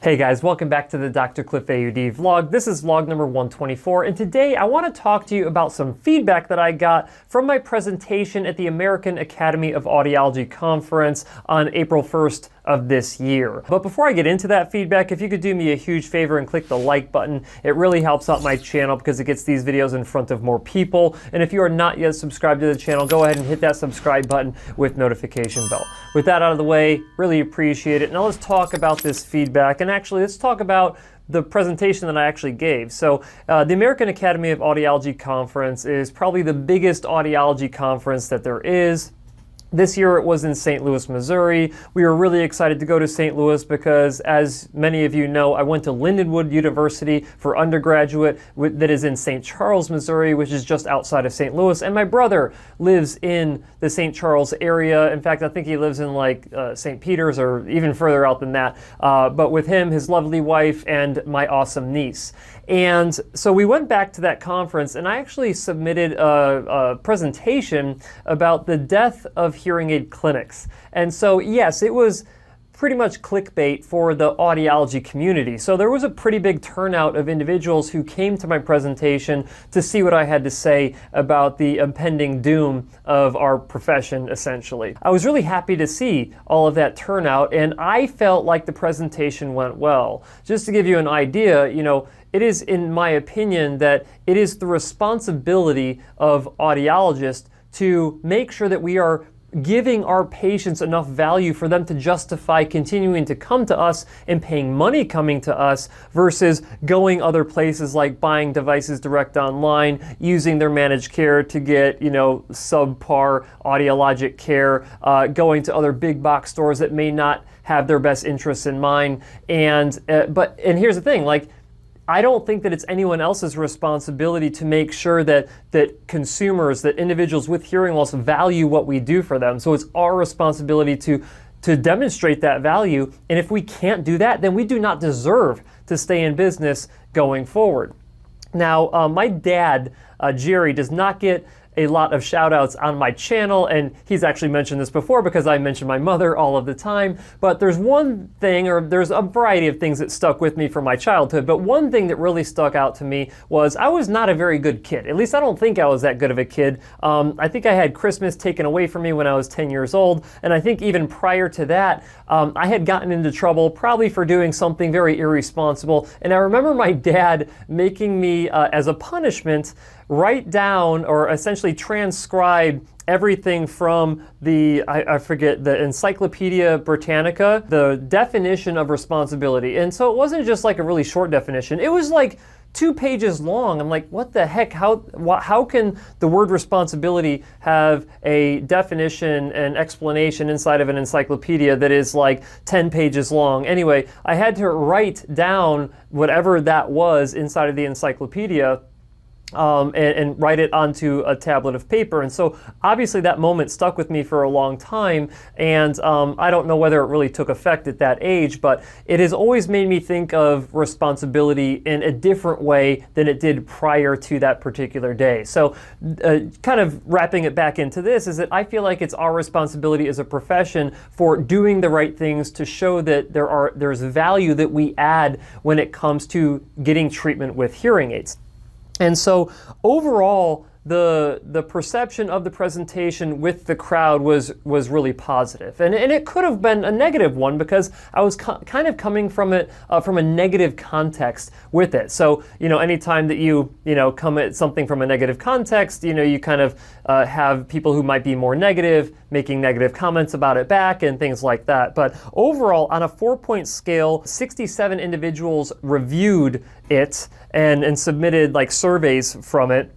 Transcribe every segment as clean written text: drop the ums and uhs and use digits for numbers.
Hey guys, welcome back to the DrCliffAuD vlog. This is vlog number 124, and today I want to talk to you about some feedback that I got from my presentation at the American Academy of Audiology conference on April 1st of this year. But before I get into that feedback, if you could do me a huge favor and click the like button, it really helps out my channel because it gets these videos in front of more people. And if you are not yet subscribed to the channel, go ahead and hit that subscribe button with notification bell. With that out of the way, really appreciate it. Now let's talk about this feedback, and actually let's talk about the presentation that I actually gave. So the American Academy of Audiology conference is probably the biggest audiology conference that there is. This year it was in St. Louis, Missouri. We were really excited to go to St. Louis because, as many of you know, I went to Lindenwood University for undergraduate that is in St. Charles, Missouri, which is just outside of St. Louis. And my brother lives in the St. Charles area. In fact, I think he lives in like St. Peter's or even further out than that. But with him, his lovely wife, and my awesome niece. And so we went back to that conference, and I actually submitted a presentation about the death of hearing aid clinics. And so, yes, it was pretty much clickbait for the audiology community. So there was a pretty big turnout of individuals who came to my presentation to see what I had to say about the impending doom of our profession, essentially. I was really happy to see all of that turnout, and I felt like the presentation went well. Just to give you an idea, it is, in my opinion, that it is the responsibility of audiologists to make sure that we are giving our patients enough value for them to justify continuing to come to us and paying money coming to us versus going other places like buying devices direct online, using their managed care to get, subpar audiologic care, going to other big box stores that may not have their best interests in mind. And here's the thing, I don't think that it's anyone else's responsibility to make sure that consumers, that individuals with hearing loss value what we do for them. So it's our responsibility to demonstrate that value. And if we can't do that, then we do not deserve to stay in business going forward. Now, my dad, Jerry, does not get a lot of shout outs on my channel, and he's actually mentioned this before because I mention my mother all of the time. But there's one thing, or there's a variety of things that stuck with me from my childhood, but one thing that really stuck out to me was I was not a very good kid. At least I don't think I was that good of a kid. I think I had Christmas taken away from me when I was 10 years old, and I think even prior to that, I had gotten into trouble probably for doing something very irresponsible. And I remember my dad making me, as a punishment, write down or essentially transcribe everything from the, I forget, the Encyclopedia Britannica, the definition of responsibility. And so it wasn't just like a really short definition. It was like 2 pages long. I'm like, what the heck? How can the word responsibility have a definition and explanation inside of an encyclopedia that is like 10 pages long? Anyway, I had to write down whatever that was inside of the encyclopedia and write it onto a tablet of paper. And so obviously that moment stuck with me for a long time, and I don't know whether it really took effect at that age, but it has always made me think of responsibility in a different way than it did prior to that particular day. So kind of wrapping it back into this is that I feel like it's our responsibility as a profession for doing the right things to show that there's value that we add when it comes to getting treatment with hearing aids. And so overall, the perception of the presentation with the crowd was really positive. And it could have been a negative one because I was kind of coming from it from a negative context with it. So, anytime that you come at something from a negative context, you kind of have people who might be more negative making negative comments about it back and things like that. But overall, on a 4-point scale, 67 individuals reviewed it and submitted like surveys from it.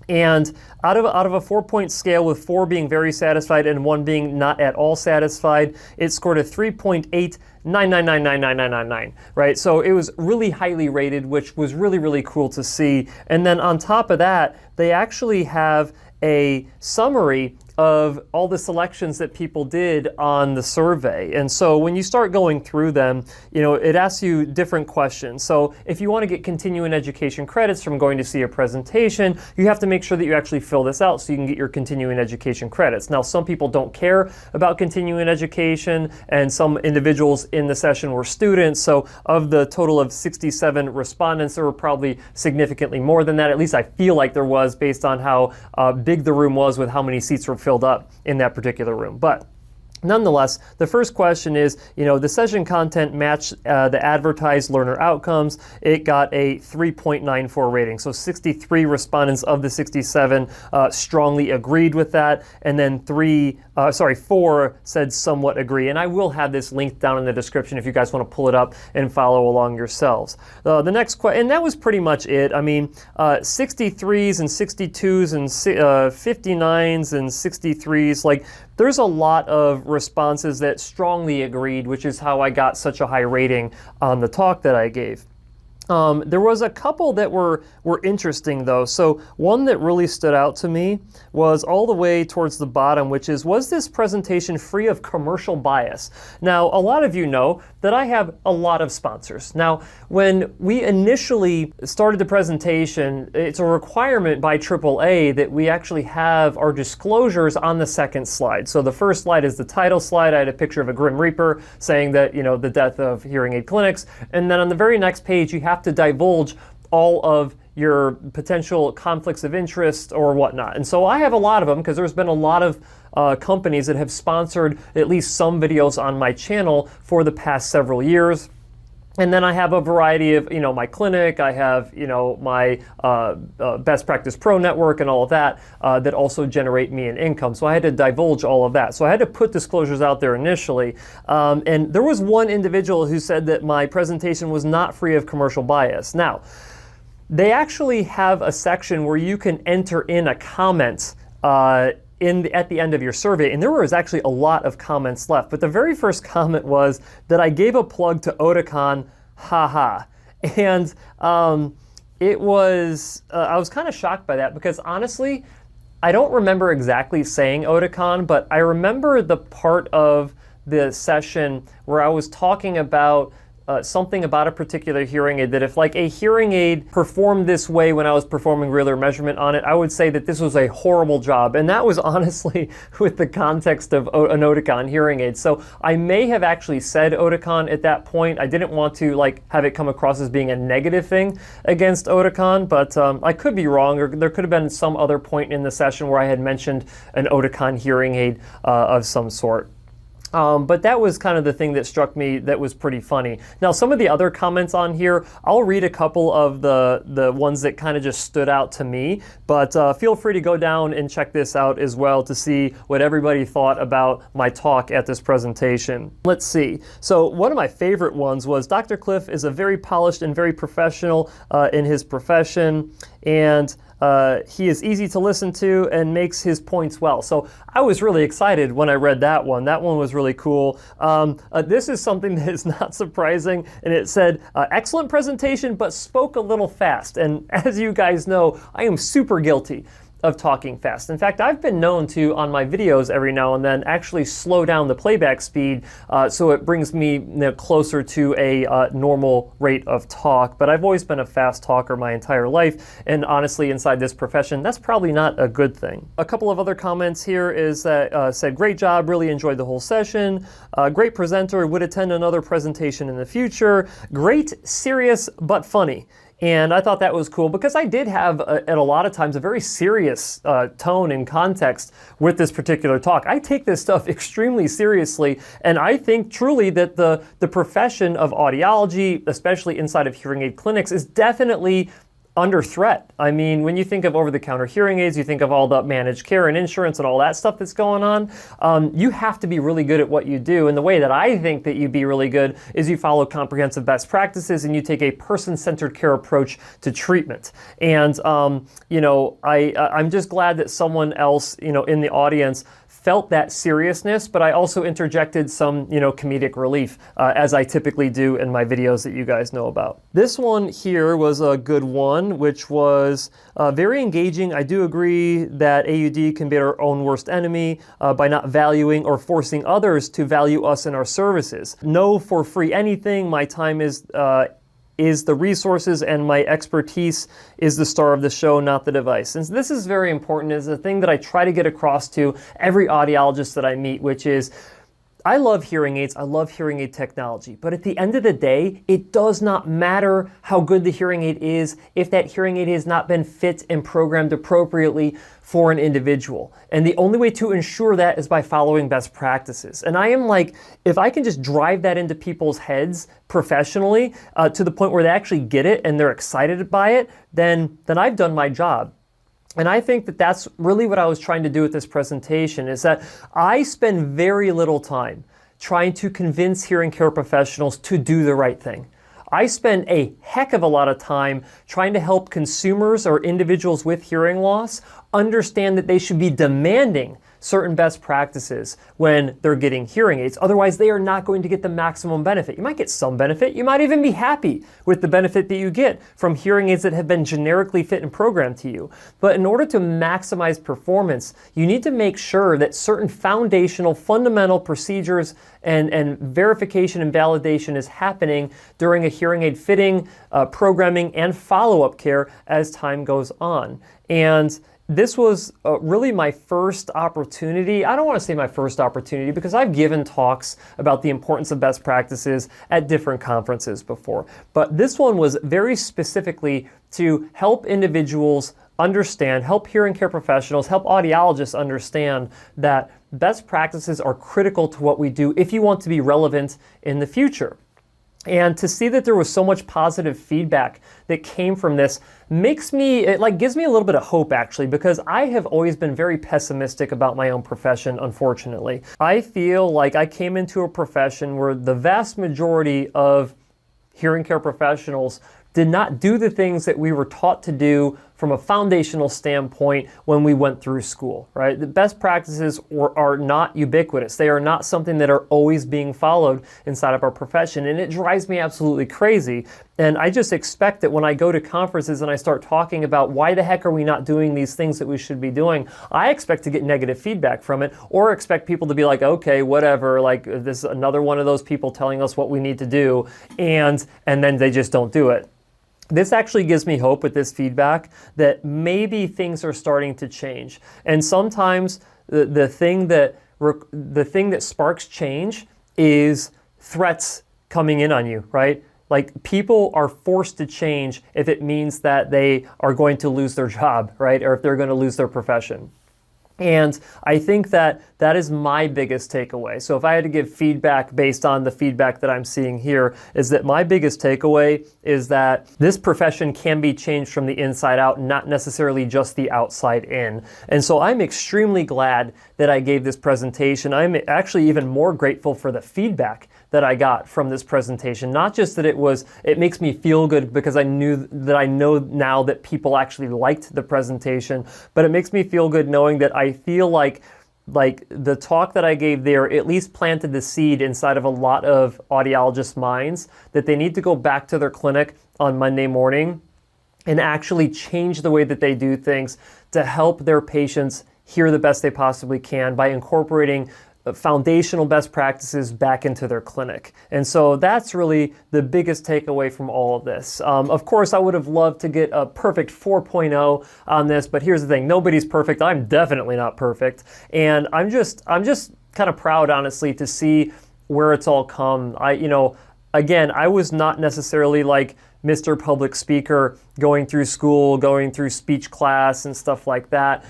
And out of a 4-point scale, with 4 being very satisfied and 1 being not at all satisfied, it scored a 3.89999999, right? So it was really highly rated, which was really, really cool to see. And then on top of that, they actually have a summary of all the selections that people did on the survey. And so when you start going through them, it asks you different questions. So if you want to get continuing education credits from going to see a presentation, you have to make sure that you actually fill this out so you can get your continuing education credits. Now, some people don't care about continuing education, and some individuals in the session were students. So of the total of 67 respondents, there were probably significantly more than that. At least I feel like there was, based on how big the room was with how many seats were filled up in that particular room. But nonetheless, the first question is, the session content matched the advertised learner outcomes. It got a 3.94 rating. So 63 respondents of the 67 strongly agreed with that. And then 4 said somewhat agree. And I will have this linked down in the description if you guys want to pull it up and follow along yourselves. The next question, and that was pretty much it. I mean, 63s and 62s and 59s and 63s, like, there's a lot of responses that strongly agreed, which is how I got such a high rating on the talk that I gave. There was a couple that were interesting, though. So one that really stood out to me was all the way towards the bottom, which is, was this presentation free of commercial bias? Now, a lot of you know that I have a lot of sponsors. Now, when we initially started the presentation, it's a requirement by AAA that we actually have our disclosures on the second slide. So the first slide is the title slide. I had a picture of a Grim Reaper saying that, the death of hearing aid clinics. And then on the very next page, you have to divulge all of your potential conflicts of interest or whatnot. And so I have a lot of them because there's been a lot of companies that have sponsored at least some videos on my channel for the past several years. And then I have a variety of, my clinic, I have, my Best Practice Pro network and all of that, that also generate me an income. So I had to divulge all of that. So I had to put disclosures out there initially. And there was one individual who said that my presentation was not free of commercial bias. Now, they actually have a section where you can enter in a comment at the end of your survey, and there was actually a lot of comments left. But the very first comment was that I gave a plug to Oticon, haha. And it was, I was kind of shocked by that because honestly, I don't remember exactly saying Oticon, but I remember the part of the session where I was talking about something about a particular hearing aid, that if like a hearing aid performed this way when I was performing regular measurement on it, I would say that this was a horrible job. And that was honestly with the context of an Oticon hearing aid. So I may have actually said Oticon at that point. I didn't want to like have it come across as being a negative thing against Oticon, but I could be wrong, or there could have been some other point in the session where I had mentioned an Oticon hearing aid of some sort. But that was kind of the thing that struck me that was pretty funny. Now, some of the other comments on here, I'll read a couple of the ones that kind of just stood out to me, but feel free to go down and check this out as well to see what everybody thought about my talk at this presentation. Let's see. So one of my favorite ones was, Dr. Cliff is a very polished and very professional in his profession, and he is easy to listen to and makes his points well. So I was really excited when I read that one. That one was really cool. This is something that is not surprising, and it said, excellent presentation, but spoke a little fast. And as you guys know, I am super guilty of talking fast. In fact, I've been known to, on my videos every now and then, actually slow down the playback speed so it brings me closer to a normal rate of talk. But I've always been a fast talker my entire life, and honestly, inside this profession, that's probably not a good thing. A couple of other comments here is that said, great job, really enjoyed the whole session. Great presenter, would attend another presentation in the future. Great, serious, but funny. And I thought that was cool because I did have, at a lot of times, a very serious tone and context with this particular talk. I take this stuff extremely seriously, and I think truly that the profession of audiology, especially inside of hearing aid clinics, is definitely under threat. I mean, when you think of over-the-counter hearing aids, you think of all the managed care and insurance and all that stuff that's going on. You have to be really good at what you do. And the way that I think that you be really good is you follow comprehensive best practices and you take a person-centered care approach to treatment. And, I'm just glad that someone else, in the audience felt that seriousness, but I also interjected some, comedic relief, as I typically do in my videos that you guys know about. This one here was a good one, which was very engaging. I do agree that AUD can be our own worst enemy by not valuing or forcing others to value us and our services. No for free anything. My time is the resources, and my expertise is the star of the show, not the device. And this is very important. It's a thing that I try to get across to every audiologist that I meet, which is, I love hearing aids, I love hearing aid technology, but at the end of the day, it does not matter how good the hearing aid is if that hearing aid has not been fit and programmed appropriately for an individual. And the only way to ensure that is by following best practices. And I am like, if I can just drive that into people's heads professionally to the point where they actually get it and they're excited by it, then I've done my job. And I think that that's really what I was trying to do with this presentation, is that I spend very little time trying to convince hearing care professionals to do the right thing. I spend a heck of a lot of time trying to help consumers or individuals with hearing loss understand that they should be demanding certain best practices when they're getting hearing aids. Otherwise, they are not going to get the maximum benefit. You might get some benefit. You might even be happy with the benefit that you get from hearing aids that have been generically fit and programmed to you. But in order to maximize performance, you need to make sure that certain foundational, fundamental procedures and verification and validation is happening during a hearing aid fitting, programming, and follow-up care as time goes on. And this was really my first opportunity. I don't want to say my first opportunity because I've given talks about the importance of best practices at different conferences before. But this one was very specifically to help individuals understand, help hearing care professionals, help audiologists understand that best practices are critical to what we do if you want to be relevant in the future. And to see that there was so much positive feedback that came from this gives me a little bit of hope, actually, because I have always been very pessimistic about my own profession, unfortunately. I feel like I came into a profession where the vast majority of hearing care professionals did not do the things that we were taught to do from a foundational standpoint when we went through school, right? The best practices are not ubiquitous. They are not something that are always being followed inside of our profession, and it drives me absolutely crazy. And I just expect that when I go to conferences and I start talking about why the heck are we not doing these things that we should be doing, I expect to get negative feedback from it, or expect people to be like, okay, whatever, like this is another one of those people telling us what we need to do, and then they just don't do it. This actually gives me hope with this feedback that maybe things are starting to change. And sometimes the thing that sparks change is threats coming in on you, right? Like, people are forced to change if it means that they are going to lose their job, right? Or if they're going to lose their profession. And I think that that is my biggest takeaway. So if I had to give feedback based on the feedback that I'm seeing here, is that my biggest takeaway is that this profession can be changed from the inside out, not necessarily just the outside in. And so I'm extremely glad that I gave this presentation. I'm actually even more grateful for the feedback that I got from this presentation. Not just that it makes me feel good because I know now that people actually liked the presentation, but it makes me feel good knowing that I feel like the talk that I gave there at least planted the seed inside of a lot of audiologists' minds that they need to go back to their clinic on Monday morning and actually change the way that they do things to help their patients hear the best they possibly can by incorporating foundational best practices back into their clinic. And so that's really the biggest takeaway from all of this. Of course, I would have loved to get a perfect 4.0 on this, but here's the thing, nobody's perfect. I'm definitely not perfect. And I'm just kind of proud, honestly, to see where it's all come. Again, I was not necessarily like Mr. Public Speaker going through school, going through speech class and stuff like that.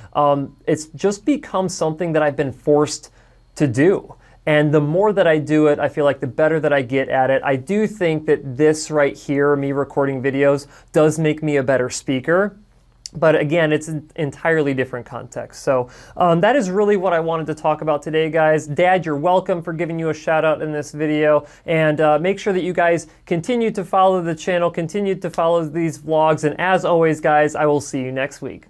It's just become something that I've been forced to do. And the more that I do it, I feel like the better that I get at it. I do think that this right here, me recording videos, does make me a better speaker. But again, it's an entirely different context. So that is really what I wanted to talk about today, guys. Dad, you're welcome for giving you a shout out in this video. And make sure that you guys continue to follow the channel, continue to follow these vlogs. And as always, guys, I will see you next week.